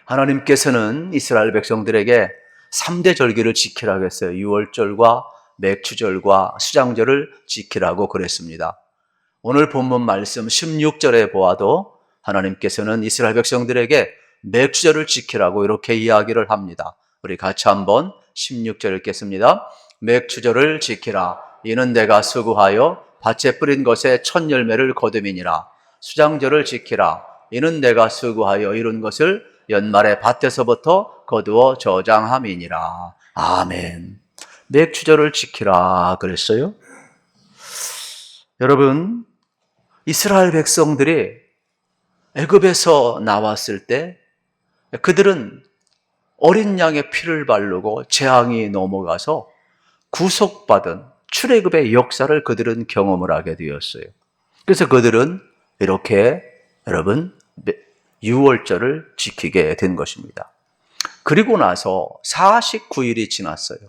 하나님께서는 이스라엘 백성들에게 3대 절기를 지키라고 했어요. 유월절과 맥추절과 수장절을 지키라고 그랬습니다. 오늘 본문 말씀 16절에 보아도 하나님께서는 이스라엘 백성들에게 맥추절을 지키라고 이렇게 이야기를 합니다. 우리 같이 한번 16절 읽겠습니다. 맥추절을 지키라. 이는 내가 수고하여 밭에 뿌린 것에 첫 열매를 거둠이니라. 수장절을 지키라. 이는 내가 수고하여 이룬 것을 연말에 밭에서부터 거두어 저장함이니라. 아멘. 맥추절을 지키라 그랬어요. 여러분, 이스라엘 백성들이 애굽에서 나왔을 때 그들은 어린 양의 피를 바르고 재앙이 넘어가서 구속받은 출애굽의 역사를 그들은 경험을 하게 되었어요. 그래서 그들은 이렇게 여러분 유월절을 지키게 된 것입니다. 그리고 나서 49일이 지났어요.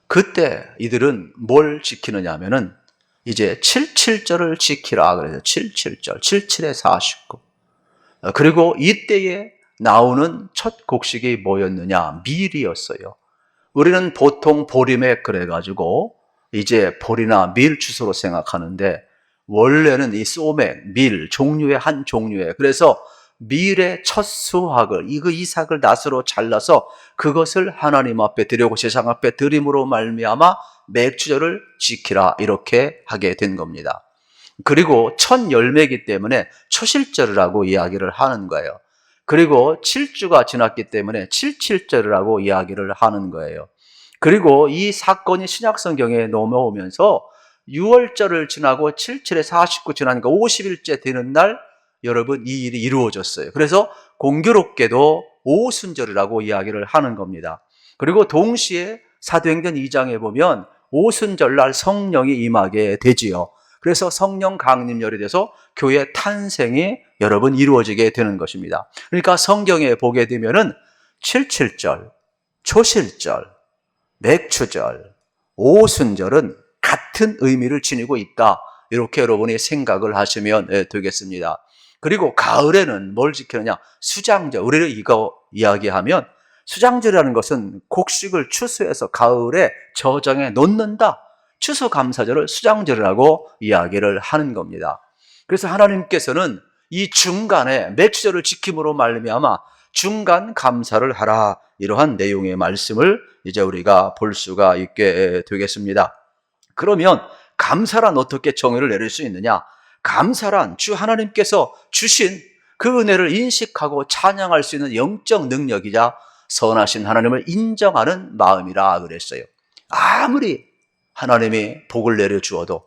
그때 이들은 뭘 지키느냐 하면은 이제 77절을 지키라 그래서 77절, 77에 49. 그리고 이때에 나오는 첫 곡식이 뭐였느냐? 밀이었어요. 우리는 보통 보리맥 그래가지고 이제 보리나 밀 주소로 생각하는데 원래는 이 소맥, 밀 종류의 한 종류예요. 그래서 밀의 첫 수확을 이 이삭을 낫으로 잘라서 그것을 하나님 앞에 드리고 세상 앞에 드림으로 말미암아 맥추절을 지키라 이렇게 하게 된 겁니다. 그리고 첫 열매이기 때문에 초실절이라고 이야기를 하는 거예요. 그리고 7주가 지났기 때문에 77절이라고 이야기를 하는 거예요. 그리고 이 사건이 신약성경에 넘어오면서 6월절을 지나고 77에 49 지나니까 50일째 되는 날 여러분 이 일이 이루어졌어요. 그래서 공교롭게도 오순절이라고 이야기를 하는 겁니다. 그리고 동시에 사도행전 2장에 보면 오순절날 성령이 임하게 되지요. 그래서 성령 강림절이 돼서 교회 탄생이 여러분 이루어지게 되는 것입니다. 그러니까 성경에 보게 되면은 77절, 초실절, 맥추절, 오순절은 같은 의미를 지니고 있다. 이렇게 여러분이 생각을 하시면 되겠습니다. 그리고 가을에는 뭘 지키느냐? 수장절. 우리를 이거 이야기하면 수장절이라는 것은 곡식을 추수해서 가을에 저장해 놓는다. 추수감사절을 수장절이라고 이야기를 하는 겁니다. 그래서 하나님께서는 이 중간에 맥추절을 지킴으로 말미암아 중간 감사를 하라 이러한 내용의 말씀을 이제 우리가 볼 수가 있게 되겠습니다. 그러면 감사란 어떻게 정의를 내릴 수 있느냐? 감사란 주 하나님께서 주신 그 은혜를 인식하고 찬양할 수 있는 영적 능력이자 선하신 하나님을 인정하는 마음이라 그랬어요. 아무리 하나님이 복을 내려주어도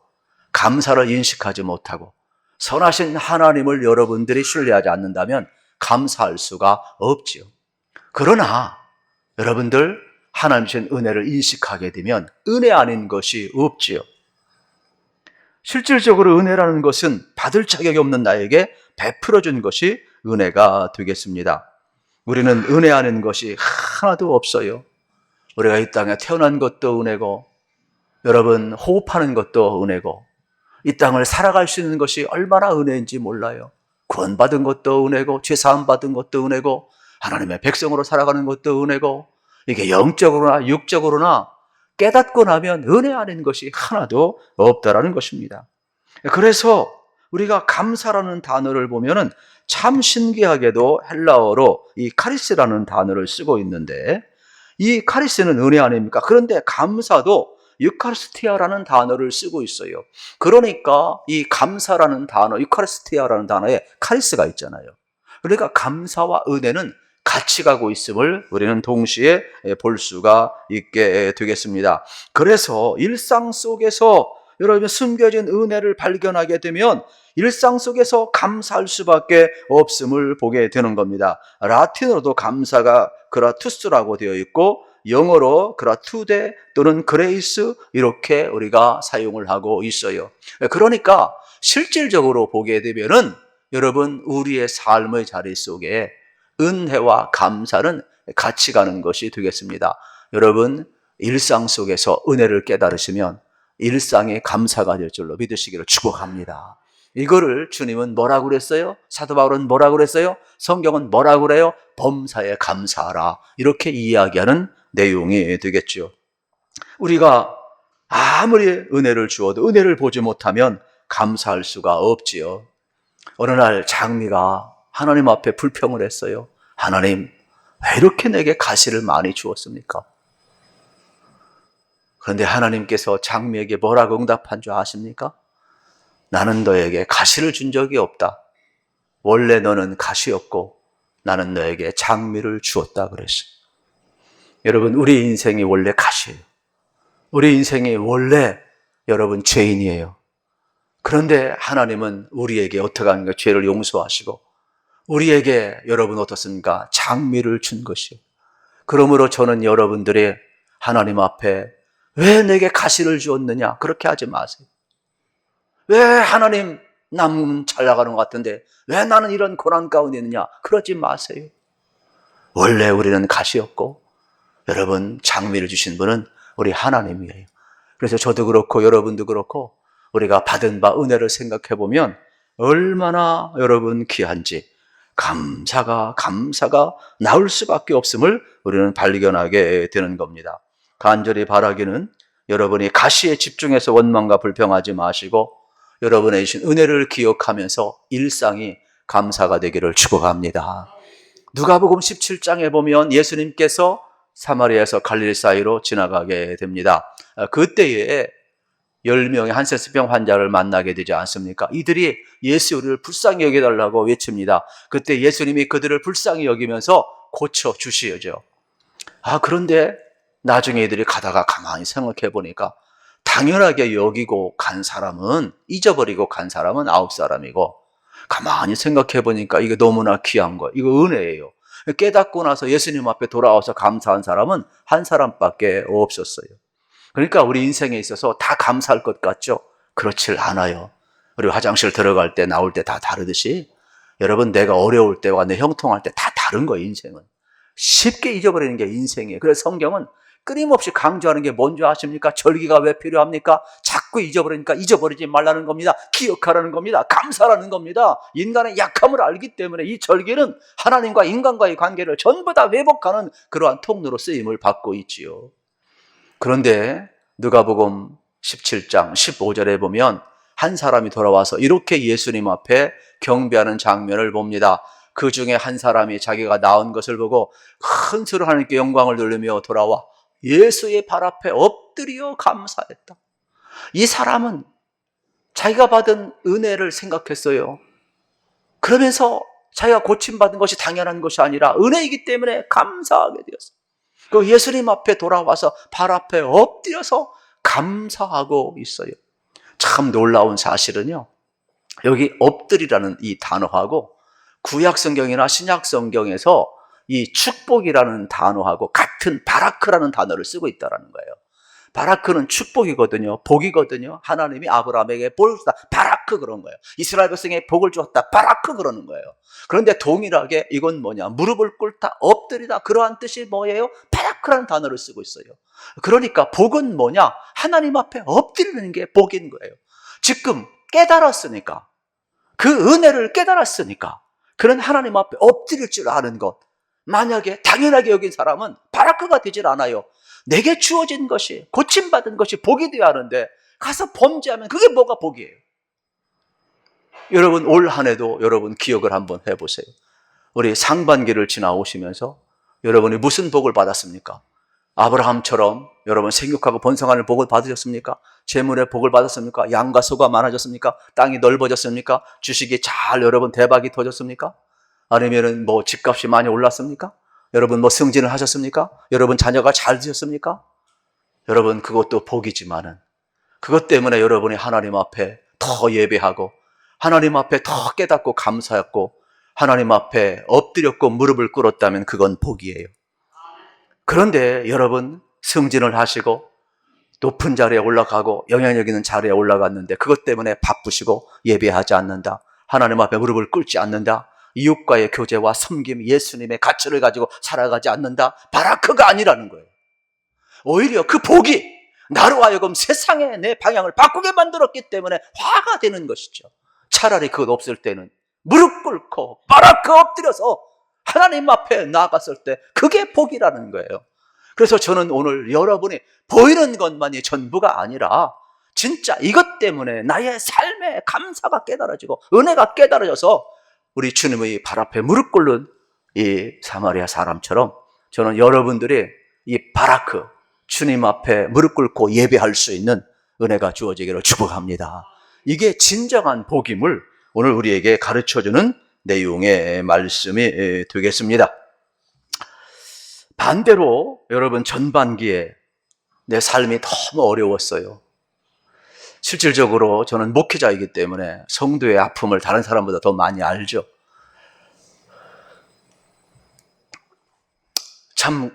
감사를 인식하지 못하고 선하신 하나님을 여러분들이 신뢰하지 않는다면 감사할 수가 없지요. 그러나 여러분들 하나님 주신 은혜를 인식하게 되면 은혜 아닌 것이 없지요. 실질적으로 은혜라는 것은 받을 자격이 없는 나에게 베풀어 준 것이 은혜가 되겠습니다. 우리는 은혜 아닌 것이 하나도 없어요. 우리가 이 땅에 태어난 것도 은혜고 여러분 호흡하는 것도 은혜고 이 땅을 살아갈 수 있는 것이 얼마나 은혜인지 몰라요. 구원받은 것도 은혜고 죄사함 받은 것도 은혜고 하나님의 백성으로 살아가는 것도 은혜고 이게 영적으로나 육적으로나 깨닫고 나면 은혜 아닌 것이 하나도 없다라는 것입니다. 그래서 우리가 감사라는 단어를 보면은 참 신기하게도 헬라어로 이 카리스라는 단어를 쓰고 있는데 이 카리스는 은혜 아닙니까? 그런데 감사도 유카리스티아라는 단어를 쓰고 있어요. 그러니까 이 감사라는 단어, 유카리스티아라는 단어에 카리스가 있잖아요. 그러니까 감사와 은혜는 같이 가고 있음을 우리는 동시에 볼 수가 있게 되겠습니다. 그래서 일상 속에서 여러분 숨겨진 은혜를 발견하게 되면 일상 속에서 감사할 수밖에 없음을 보게 되는 겁니다. 라틴어로도 감사가 그라투스라고 되어 있고 영어로 그라투데 또는 그레이스 이렇게 우리가 사용을 하고 있어요. 그러니까 실질적으로 보게 되면은 여러분 우리의 삶의 자리 속에 은혜와 감사는 같이 가는 것이 되겠습니다. 여러분 일상 속에서 은혜를 깨달으시면 일상에 감사가 될 줄로 믿으시기를 축복합니다. 이거를 주님은 뭐라고 그랬어요? 사도 바울은 뭐라고 그랬어요? 성경은 뭐라고 그래요? 범사에 감사하라. 이렇게 이야기하는 내용이 되겠죠. 우리가 아무리 은혜를 주어도 은혜를 보지 못하면 감사할 수가 없지요. 어느 날 장미가 하나님 앞에 불평을 했어요. 하나님, 왜 이렇게 내게 가시를 많이 주었습니까? 그런데 하나님께서 장미에게 뭐라고 응답한 줄 아십니까? 나는 너에게 가시를 준 적이 없다. 원래 너는 가시였고 나는 너에게 장미를 주었다 그랬어요. 여러분, 우리 인생이 원래 가시예요. 우리 인생이 원래 여러분 죄인이에요. 그런데 하나님은 우리에게 어떻게 하는가? 죄를 용서하시고 우리에게 여러분 어떻습니까? 장미를 준 것이요. 그러므로 저는 여러분들이 하나님 앞에 왜 내게 가시를 주었느냐? 그렇게 하지 마세요. 왜 하나님 남 잘 나가는 것 같은데 왜 나는 이런 고난 가운데 있느냐? 그러지 마세요. 원래 우리는 가시였고 여러분 장미를 주신 분은 우리 하나님이에요. 그래서 저도 그렇고 여러분도 그렇고 우리가 받은 바 은혜를 생각해 보면 얼마나 여러분 귀한지 감사가 나올 수밖에 없음을 우리는 발견하게 되는 겁니다. 간절히 바라기는 여러분이 가시에 집중해서 원망과 불평하지 마시고 여러분의 주신 은혜를 기억하면서 일상이 감사가 되기를 축복합니다. 누가복음 17장에 보면 예수님께서 사마리아에서 갈릴리 사이로 지나가게 됩니다. 그때에 10명의 한센스병 환자를 만나게 되지 않습니까? 이들이 예수 우리를 불쌍히 여겨달라고 외칩니다. 그때 예수님이 그들을 불쌍히 여기면서 고쳐주시죠. 그런데 나중에 이들이 가다가 가만히 생각해 보니까 당연하게 여기고 간 사람은, 잊어버리고 간 사람은 9사람이고 가만히 생각해 보니까 이게 너무나 귀한 거예요. 이거 은혜예요. 깨닫고 나서 예수님 앞에 돌아와서 감사한 사람은 한 사람밖에 없었어요. 그러니까 우리 인생에 있어서 다 감사할 것 같죠? 그렇질 않아요. 우리 화장실 들어갈 때 나올 때 다 다르듯이 여러분 내가 어려울 때와 내 형통할 때 다 다른 거예요. 인생은 쉽게 잊어버리는 게 인생이에요. 그래서 성경은 끊임없이 강조하는 게 뭔지 아십니까? 절기가 왜 필요합니까? 자꾸 잊어버리니까 잊어버리지 말라는 겁니다. 기억하라는 겁니다. 감사라는 겁니다. 인간의 약함을 알기 때문에 이 절기는 하나님과 인간과의 관계를 전부 다 회복하는 그러한 통로로 쓰임을 받고 있지요. 그런데 누가복음 17장 15절에 보면 한 사람이 돌아와서 이렇게 예수님 앞에 경배하는 장면을 봅니다. 그 중에 한 사람이 자기가 나은 것을 보고 큰 소리로 하나님께 영광을 돌리며 돌아와 예수의 발 앞에 엎드려 감사했다. 이 사람은 자기가 받은 은혜를 생각했어요. 그러면서 자기가 고침받은 것이 당연한 것이 아니라 은혜이기 때문에 감사하게 되었어요. 그 예수님 앞에 돌아와서 발 앞에 엎드려서 감사하고 있어요. 참 놀라운 사실은요, 여기 엎드리라는 이 단어하고 구약 성경이나 신약 성경에서 이 축복이라는 단어하고 같은 바라크라는 단어를 쓰고 있다는 거예요. 바라크는 축복이거든요. 복이거든요. 하나님이 아브라함에게 복을 줬다. 바라크 그런 거예요. 이스라엘 백성에게 복을 주었다. 바라크 그러는 거예요. 그런데 동일하게 이건 뭐냐? 무릎을 꿇다, 엎드리다. 그러한 뜻이 뭐예요? 바라크라는 단어를 쓰고 있어요. 그러니까 복은 뭐냐? 하나님 앞에 엎드리는 게 복인 거예요. 지금 깨달았으니까, 그 은혜를 깨달았으니까 그런 하나님 앞에 엎드릴 줄 아는 것, 만약에 당연하게 여긴 사람은 바라크가 되질 않아요. 내게 주어진 것이, 고침받은 것이 복이 되어야 하는데 가서 범죄하면 그게 뭐가 복이에요? 여러분 올 한 해도 여러분 기억을 한번 해보세요. 우리 상반기를 지나오시면서 여러분이 무슨 복을 받았습니까? 아브라함처럼 여러분 생육하고 번성하는 복을 받으셨습니까? 재물의 복을 받았습니까? 양과 소가 많아졌습니까? 땅이 넓어졌습니까? 주식이 잘 여러분 대박이 터졌습니까? 아니면은 뭐 집값이 많이 올랐습니까? 여러분 뭐 승진을 하셨습니까? 여러분 자녀가 잘 되셨습니까? 여러분 그것도 복이지만은 그것 때문에 여러분이 하나님 앞에 더 예배하고 하나님 앞에 더 깨닫고 감사했고 하나님 앞에 엎드렸고 무릎을 꿇었다면 그건 복이에요. 그런데 여러분 승진을 하시고 높은 자리에 올라가고 영향력 있는 자리에 올라갔는데 그것 때문에 바쁘시고 예배하지 않는다. 하나님 앞에 무릎을 꿇지 않는다. 이웃과의 교제와 섬김, 예수님의 가치를 가지고 살아가지 않는다. 바라크가 아니라는 거예요. 오히려 그 복이 나로 하여금 세상에 내 방향을 바꾸게 만들었기 때문에 화가 되는 것이죠. 차라리 그것 없을 때는 무릎 꿇고 바라크 엎드려서 하나님 앞에 나아갔을 때 그게 복이라는 거예요. 그래서 저는 오늘 여러분이 보이는 것만이 전부가 아니라 진짜 이것 때문에 나의 삶의 감사가 깨달아지고 은혜가 깨달아져서 우리 주님의 발 앞에 무릎 꿇는 이 사마리아 사람처럼 저는 여러분들이 이 바라크 주님 앞에 무릎 꿇고 예배할 수 있는 은혜가 주어지기를 축복합니다. 이게 진정한 복임을 오늘 우리에게 가르쳐주는 내용의 말씀이 되겠습니다. 반대로 여러분, 전반기에 내 삶이 너무 어려웠어요. 실질적으로 저는 목회자이기 때문에 성도의 아픔을 다른 사람보다 더 많이 알죠. 참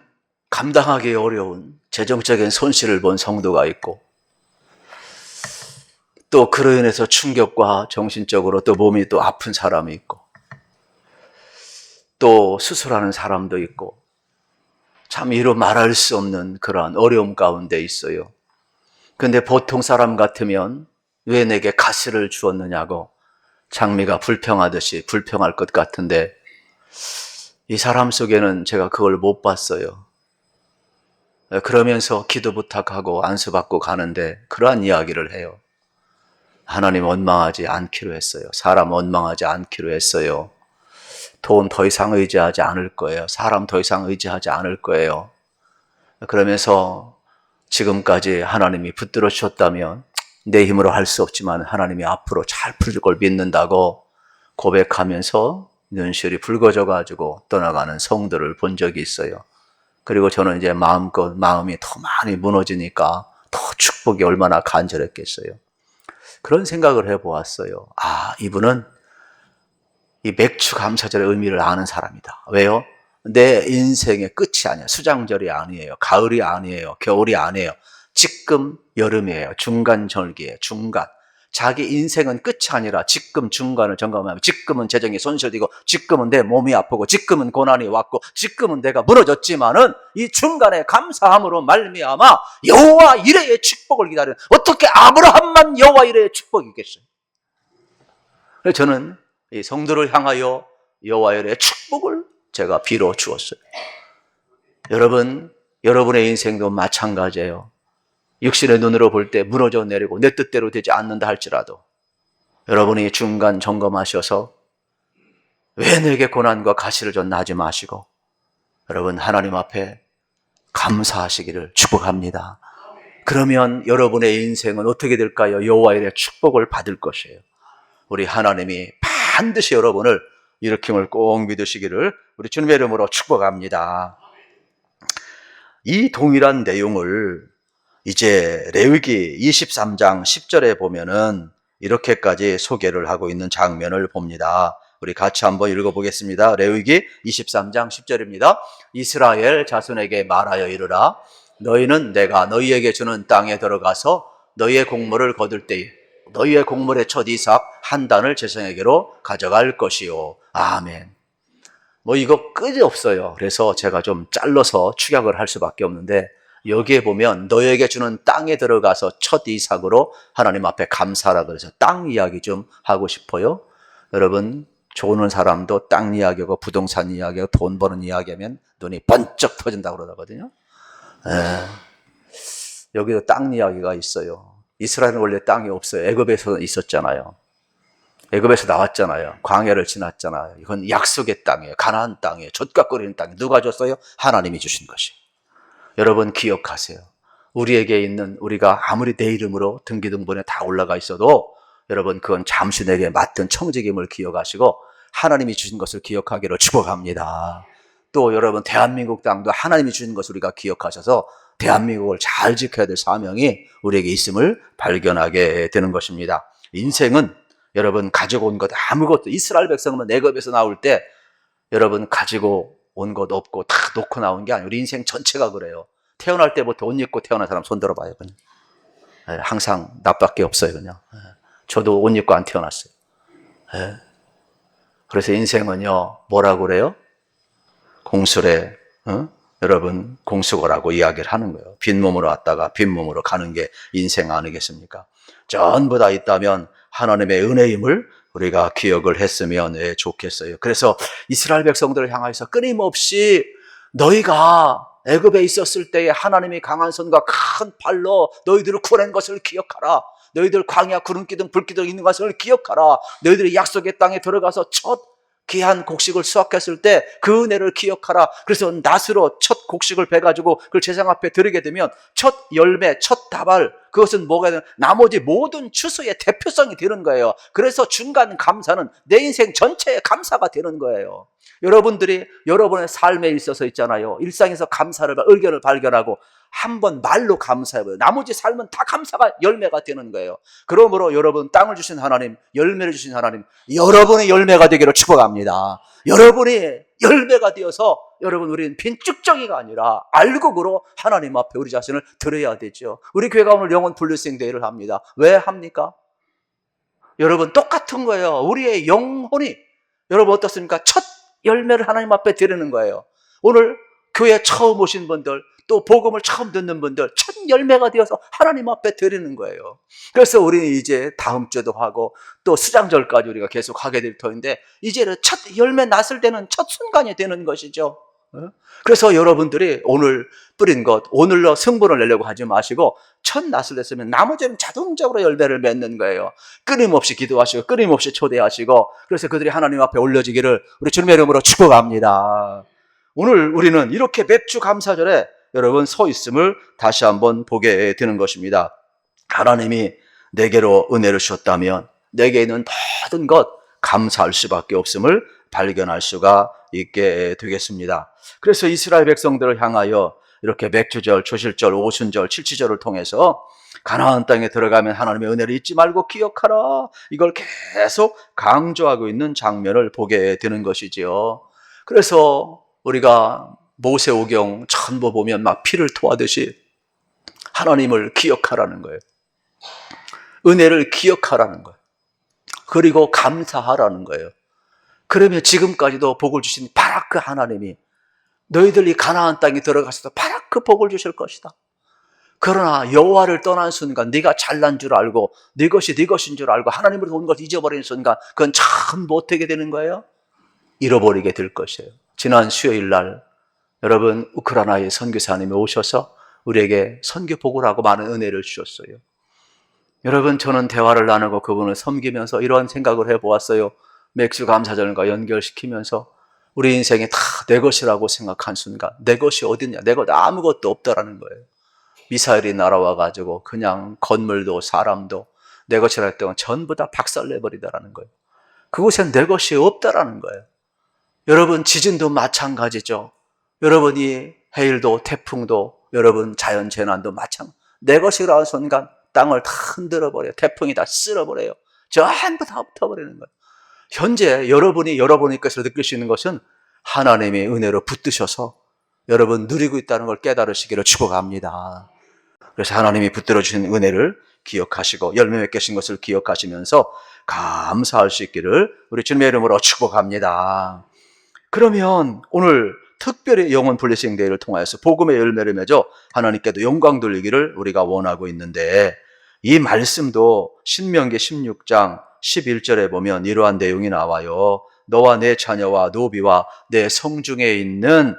감당하기 어려운 재정적인 손실을 본 성도가 있고, 또 그로 인해서 충격과 정신적으로 또 몸이 또 아픈 사람이 있고, 또 수술하는 사람도 있고, 참 이루 말할 수 없는 그러한 어려움 가운데 있어요. 근데 보통 사람 같으면 왜 내게 가시를 주었느냐고 장미가 불평하듯이 불평할 것 같은데, 이 사람 속에는 제가 그걸 못 봤어요. 그러면서 기도 부탁하고 안수받고 가는데 그러한 이야기를 해요. 하나님 원망하지 않기로 했어요. 사람 원망하지 않기로 했어요. 돈 더 이상 의지하지 않을 거예요. 사람 더 이상 의지하지 않을 거예요. 그러면서 지금까지 하나님이 붙들어 주셨다면 내 힘으로 할 수 없지만 하나님이 앞으로 잘 풀 걸 믿는다고 고백하면서 눈시울이 붉어져 가지고 떠나가는 성도를 본 적이 있어요. 그리고 저는 이제 마음이 더 많이 무너지니까 더 축복이 얼마나 간절했겠어요. 그런 생각을 해보았어요. 아, 이분은 이 맥주 감사절의 의미를 아는 사람이다. 왜요? 내 인생의 끝이 아니에요. 수장절이 아니에요. 가을이 아니에요. 겨울이 아니에요. 지금 여름이에요. 중간 절기예요. 중간. 자기 인생은 끝이 아니라 지금 중간을 점검하면 지금은 재정이 손실되고 지금은 내 몸이 아프고 지금은 고난이 왔고 지금은 내가 무너졌지만은 이 중간에 감사함으로 말미암아 여호와 이레의 축복을 기다리는, 어떻게 아브라함만 여호와 이레의 축복이 있겠어요? 그래서 저는 이 성도를 향하여 여호와 이레의 축복을 제가 빌어 주었어요. 여러분, 여러분의 인생도 마찬가지예요. 육신의 눈으로 볼 때 무너져 내리고 내 뜻대로 되지 않는다 할지라도 여러분이 중간 점검하셔서 왜 내게 고난과 가시를 줬나 하지 마시고 여러분 하나님 앞에 감사하시기를 축복합니다. 그러면 여러분의 인생은 어떻게 될까요? 여호와의 축복을 받을 것이에요. 우리 하나님이 반드시 여러분을 일으킴을 꼭 믿으시기를 우리 주님의 이름으로 축복합니다. 이 동일한 내용을 이제 레위기 23장 10절에 보면은 이렇게까지 소개를 하고 있는 장면을 봅니다. 우리 같이 한번 읽어보겠습니다. 레위기 23장 10절입니다. 이스라엘 자손에게 말하여 이르라. 너희는 내가 너희에게 주는 땅에 들어가서 너희의 곡물을 거둘 때에 너희의 곡물의 첫 이삭 한 단을 제사장에게로 가져갈 것이요. 아멘. 이거 끝이 없어요. 그래서 제가 좀 잘라서 축약을 할 수밖에 없는데, 여기에 보면 너에게 주는 땅에 들어가서 첫 이삭으로 하나님 앞에 감사하라 그래서 땅 이야기 좀 하고 싶어요. 여러분, 좋은 사람도 땅 이야기하고 부동산 이야기하고 돈 버는 이야기하면 눈이 번쩍 터진다고 그러거든요. 여기도 땅 이야기가 있어요. 이스라엘은 원래 땅이 없어요. 애굽에서 있었잖아요. 애굽에서 나왔잖아요. 광야를 지났잖아요. 이건 약속의 땅이에요. 가나안 땅이에요. 젖가거리는 땅이에요. 누가 줬어요? 하나님이 주신 것이에요. 여러분 기억하세요. 우리에게 있는, 우리가 아무리 내 이름으로 등기등본에 다 올라가 있어도 여러분 그건 잠시 내게 맡은 청직임을 기억하시고 하나님이 주신 것을 기억하기를 축복합니다. 또 여러분 대한민국 땅도 하나님이 주신 것을 우리가 기억하셔서 대한민국을 잘 지켜야 될 사명이 우리에게 있음을 발견하게 되는 것입니다. 인생은 여러분 가지고 온 것 아무것도, 이스라엘 백성은 애굽에서 나올 때 여러분 가지고 온 것 없고 다 놓고 나온 게 아니에요. 우리 인생 전체가 그래요. 태어날 때부터 옷 입고 태어난 사람 손 들어봐요. 그냥. 항상 나밖에 없어요. 그냥. 저도 옷 입고 안 태어났어요. 그래서 인생은요, 뭐라고 그래요? 공수래. 여러분 공수거라고 이야기를 하는 거예요. 빈몸으로 왔다가 빈몸으로 가는 게 인생 아니겠습니까? 전부 다 있다면 하나님의 은혜임을 우리가 기억을 했으면 좋겠어요. 그래서 이스라엘 백성들을 향해서 끊임없이 너희가 애굽에 있었을 때에 하나님이 강한 손과 큰 팔로 너희들을 구원한 것을 기억하라. 너희들 광야 구름기둥 불기둥 있는 것을 기억하라. 너희들이 약속의 땅에 들어가서 첫 귀한 곡식을 수확했을 때 그 은혜를 기억하라. 그래서 낫으로 첫 곡식을 베가지고 그걸 제상 앞에 드리게 되면 첫 열매, 첫 다발, 그것은 뭐가 되는, 나머지 모든 추수의 대표성이 되는 거예요. 그래서 중간 감사는 내 인생 전체의 감사가 되는 거예요. 여러분들이 여러분의 삶에 있어서 있잖아요. 일상에서 감사를, 의견을 발견하고 한번 말로 감사해봐요. 나머지 삶은 다 감사가 열매가 되는 거예요. 그러므로 여러분, 땅을 주신 하나님, 열매를 주신 하나님, 여러분의 열매가 되기를 축복합니다. 여러분이 열매가 되어서 여러분, 우리는 빈 쭉정이가 아니라 알곡으로 하나님 앞에 우리 자신을 드려야 되죠. 우리 교회가 오늘 영혼 분리수행 대회를 합니다. 왜 합니까? 여러분, 똑같은 거예요. 우리의 영혼이, 여러분 어떻습니까? 첫 열매를 하나님 앞에 드리는 거예요. 오늘 교회 처음 오신 분들, 또 복음을 처음 듣는 분들, 첫 열매가 되어서 하나님 앞에 드리는 거예요. 그래서 우리는 이제 다음 주에도 하고 또 수장절까지 우리가 계속 하게 될 터인데, 이제는 첫 열매 났을 때는 첫 순간이 되는 것이죠. 그래서 여러분들이 오늘 뿌린 것, 오늘로 승부를 내려고 하지 마시고 첫 낫을 냈으면 나머지는 자동적으로 열매를 맺는 거예요. 끊임없이 기도하시고 끊임없이 초대하시고, 그래서 그들이 하나님 앞에 올려지기를 우리 주님의 이름으로 축복합니다. 오늘 우리는 이렇게 맥주 감사절에 여러분 서 있음을 다시 한번 보게 되는 것입니다. 하나님이 내게로 은혜를 주셨다면 내게 있는 모든 것 감사할 수밖에 없음을 발견할 수가 있게 되겠습니다. 그래서 이스라엘 백성들을 향하여 이렇게 맥주절, 조실절, 오순절, 칠치절을 통해서 가나안 땅에 들어가면 하나님의 은혜를 잊지 말고 기억하라, 이걸 계속 강조하고 있는 장면을 보게 되는 것이지요. 그래서 우리가 모세오경 전부 보면 막 피를 토하듯이 하나님을 기억하라는 거예요. 은혜를 기억하라는 거예요. 그리고 감사하라는 거예요. 그러면 지금까지도 복을 주신 바로 그 하나님이 너희들이 가나안 땅에 들어가서도 바로 그 복을 주실 것이다. 그러나 여호와를 떠난 순간, 네가 잘난 줄 알고 네 것이 네 것인 줄 알고 하나님으로부터 온 것을 잊어버리는 순간, 그건 참 못하게 되는 거예요. 잃어버리게 될 것이에요. 지난 수요일 날 여러분, 우크라이나의 선교사님이 오셔서 우리에게 선교 복을 하고 많은 은혜를 주셨어요. 여러분, 저는 대화를 나누고 그분을 섬기면서 이런 생각을 해보았어요. 맥주 감사절과 연결시키면서 우리 인생이 다 내 것이라고 생각한 순간, 내 것이 어딨냐, 내 것 아무것도 없다라는 거예요. 미사일이 날아와가지고 그냥 건물도 사람도 내 것이라 했던 건 전부 다 박살내버리다라는 거예요. 그곳엔 내 것이 없다라는 거예요. 여러분, 지진도 마찬가지죠. 여러분이 해일도 태풍도 여러분 자연재난도 마찬가지. 내 것이라는 순간 땅을 다 흔들어버려요. 태풍이 다 쓸어버려요. 전부 다 엎어버리는 거예요. 현재 여러분이 여러분의 것으로 느낄 수 있는 것은 하나님의 은혜로 붙드셔서 여러분 누리고 있다는 걸 깨달으시기를 축복합니다. 그래서 하나님이 붙들어 주신 은혜를 기억하시고 열매 맺게 하신 것을 기억하시면서 감사할 수 있기를 우리 주님의 이름으로 축복합니다. 그러면 오늘 특별히 영혼 블레싱 데이를 통하여서 복음의 열매를 맺어 하나님께도 영광 돌리기를 우리가 원하고 있는데, 이 말씀도 신명기 16장 11절에 보면 이러한 내용이 나와요. 너와 내 자녀와 노비와 내 성중에 있는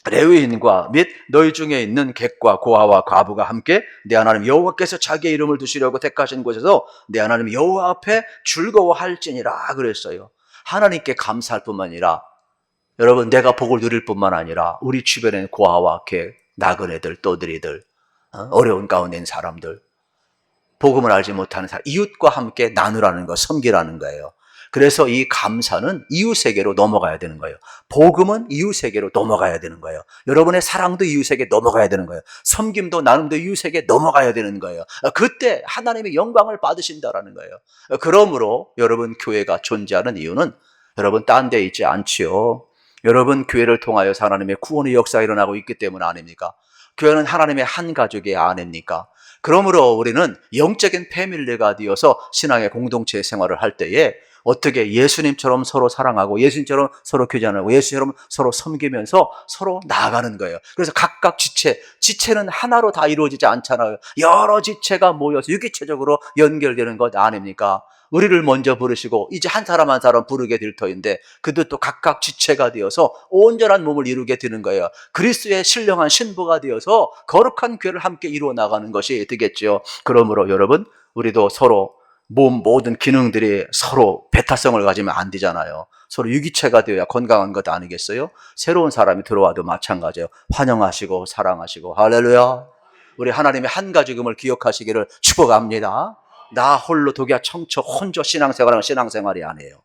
레위인과 및 너희 중에 있는 객과 고아와 과부가 함께 내 하나님 여호와께서 자기의 이름을 두시려고 택하신 곳에서 내 하나님 여호와 앞에 즐거워할지니라 그랬어요. 하나님께 감사할 뿐만 아니라 여러분, 내가 복을 누릴 뿐만 아니라 우리 주변에 고아와 객, 나그네들, 떠들이들, 어려운 가운데 있는 사람들, 복음을 알지 못하는 사람, 이웃과 함께 나누라는 거, 섬기라는 거예요. 그래서 이 감사는 이웃에게로 넘어가야 되는 거예요. 복음은 이웃에게로 넘어가야 되는 거예요. 여러분의 사랑도 이웃에게 넘어가야 되는 거예요. 섬김도 나눔도 이웃에게 넘어가야 되는 거예요. 그때 하나님의 영광을 받으신다라는 거예요. 그러므로 여러분 교회가 존재하는 이유는 여러분 딴 데 있지 않지요. 여러분 교회를 통하여 하나님의 구원의 역사가 일어나고 있기 때문 아닙니까? 교회는 하나님의 한 가족의 아내입니까? 그러므로 우리는 영적인 패밀리가 되어서 신앙의 공동체 생활을 할 때에 어떻게 예수님처럼 서로 사랑하고 예수님처럼 서로 교제하고 예수님처럼 서로 섬기면서 서로 나아가는 거예요. 그래서 각각 지체는 하나로 다 이루어지지 않잖아요. 여러 지체가 모여서 유기체적으로 연결되는 것 아닙니까? 우리를 먼저 부르시고 이제 한 사람 한 사람 부르게 될 터인데 그들도 각각 지체가 되어서 온전한 몸을 이루게 되는 거예요. 그리스도의 신령한 신부가 되어서 거룩한 교회를 함께 이루어 나가는 것이 되겠죠. 그러므로 여러분, 우리도 서로 몸 모든 기능들이 서로 배타성을 가지면 안 되잖아요. 서로 유기체가 되어야 건강한 것 아니겠어요? 새로운 사람이 들어와도 마찬가지예요. 환영하시고 사랑하시고 할렐루야. 우리 하나님의 한 가지금을 기억하시기를 축복합니다. 나 홀로 독야 청처 혼자 신앙생활은 신앙생활이 아니에요.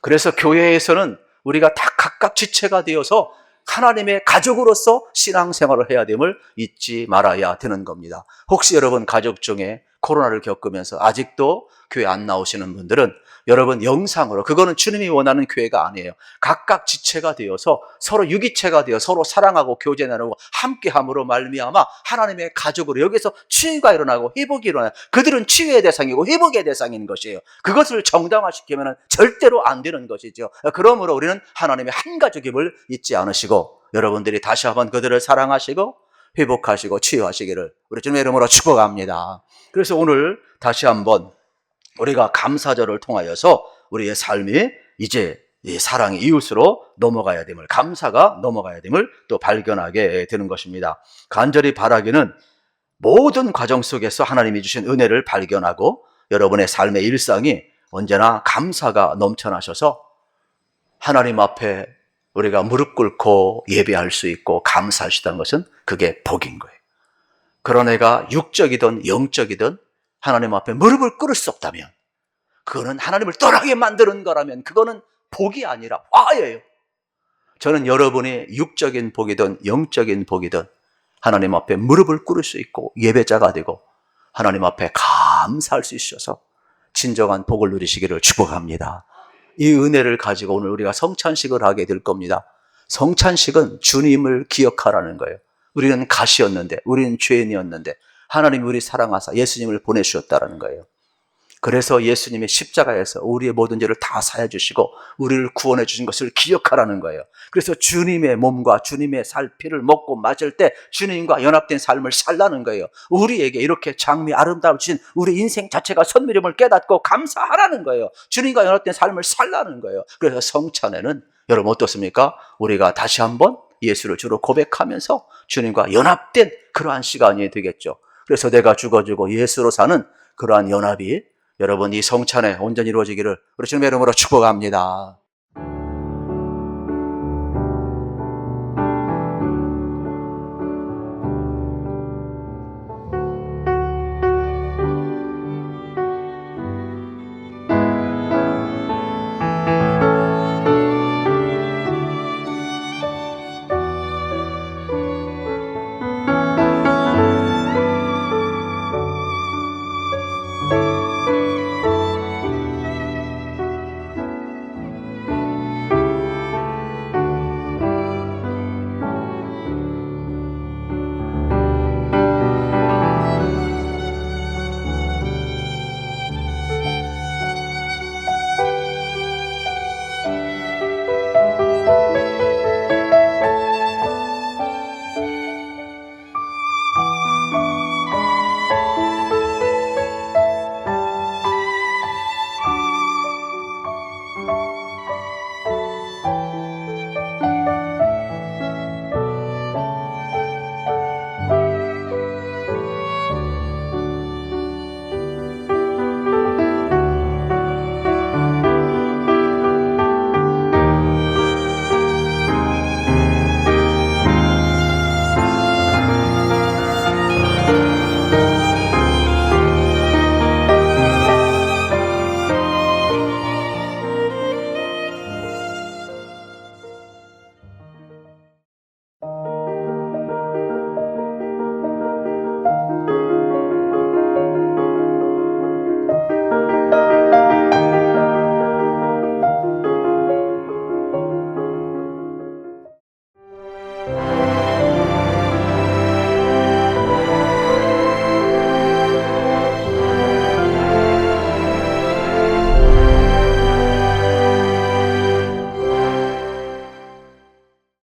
그래서 교회에서는 우리가 다 각각 지체가 되어서 하나님의 가족으로서 신앙생활을 해야 됨을 잊지 말아야 되는 겁니다. 혹시 여러분 가족 중에 코로나를 겪으면서 아직도 교회 안 나오시는 분들은 여러분 영상으로, 그거는 주님이 원하는 교회가 아니에요. 각각 지체가 되어서 서로 유기체가 되어 서로 사랑하고 교제 나누고 함께함으로 말미암아 하나님의 가족으로 여기서 치유가 일어나고 회복이 일어나요. 그들은 치유의 대상이고 회복의 대상인 것이에요. 그것을 정당화시키면 절대로 안 되는 것이죠. 그러므로 우리는 하나님의 한 가족임을 잊지 않으시고 여러분들이 다시 한번 그들을 사랑하시고 회복하시고 치유하시기를 우리 주님의 이름으로 축복합니다. 그래서 오늘 다시 한번 우리가 감사절을 통하여서 우리의 삶이 이제 이 사랑의 이웃으로 넘어가야 됨을, 감사가 넘어가야 됨을 또 발견하게 되는 것입니다. 간절히 바라기는 모든 과정 속에서 하나님이 주신 은혜를 발견하고 여러분의 삶의 일상이 언제나 감사가 넘쳐나셔서 하나님 앞에 우리가 무릎 꿇고 예배할 수 있고 감사할 수 있다는 것은 그게 복인 거예요. 그런 애가 육적이든 영적이든 하나님 앞에 무릎을 꿇을 수 없다면, 그거는 하나님을 떠나게 만드는 거라면 그거는 복이 아니라 화예요. 저는 여러분이 육적인 복이든 영적인 복이든 하나님 앞에 무릎을 꿇을 수 있고 예배자가 되고 하나님 앞에 감사할 수 있어서 진정한 복을 누리시기를 축복합니다. 이 은혜를 가지고 오늘 우리가 성찬식을 하게 될 겁니다. 성찬식은 주님을 기억하라는 거예요. 우리는 가시였는데, 우리는 죄인이었는데 하나님이 우리 사랑하사 예수님을 보내주셨다는 거예요. 그래서 예수님의 십자가에서 우리의 모든 죄를 다 사해 주시고 우리를 구원해 주신 것을 기억하라는 거예요. 그래서 주님의 몸과 주님의 피를 먹고 마실 때 주님과 연합된 삶을 살라는 거예요. 우리에게 이렇게 장미 아름다움 주신 우리 인생 자체가 선물임을 깨닫고 감사하라는 거예요. 주님과 연합된 삶을 살라는 거예요. 그래서 성찬에는 여러분 어떻습니까? 우리가 다시 한번 예수를 주로 고백하면서 주님과 연합된 그러한 시간이 되겠죠. 그래서 내가 죽어주고 예수로 사는 그러한 연합이 여러분 이 성찬에 온전히 이루어지기를 우리 주님의 이름으로 축복합니다.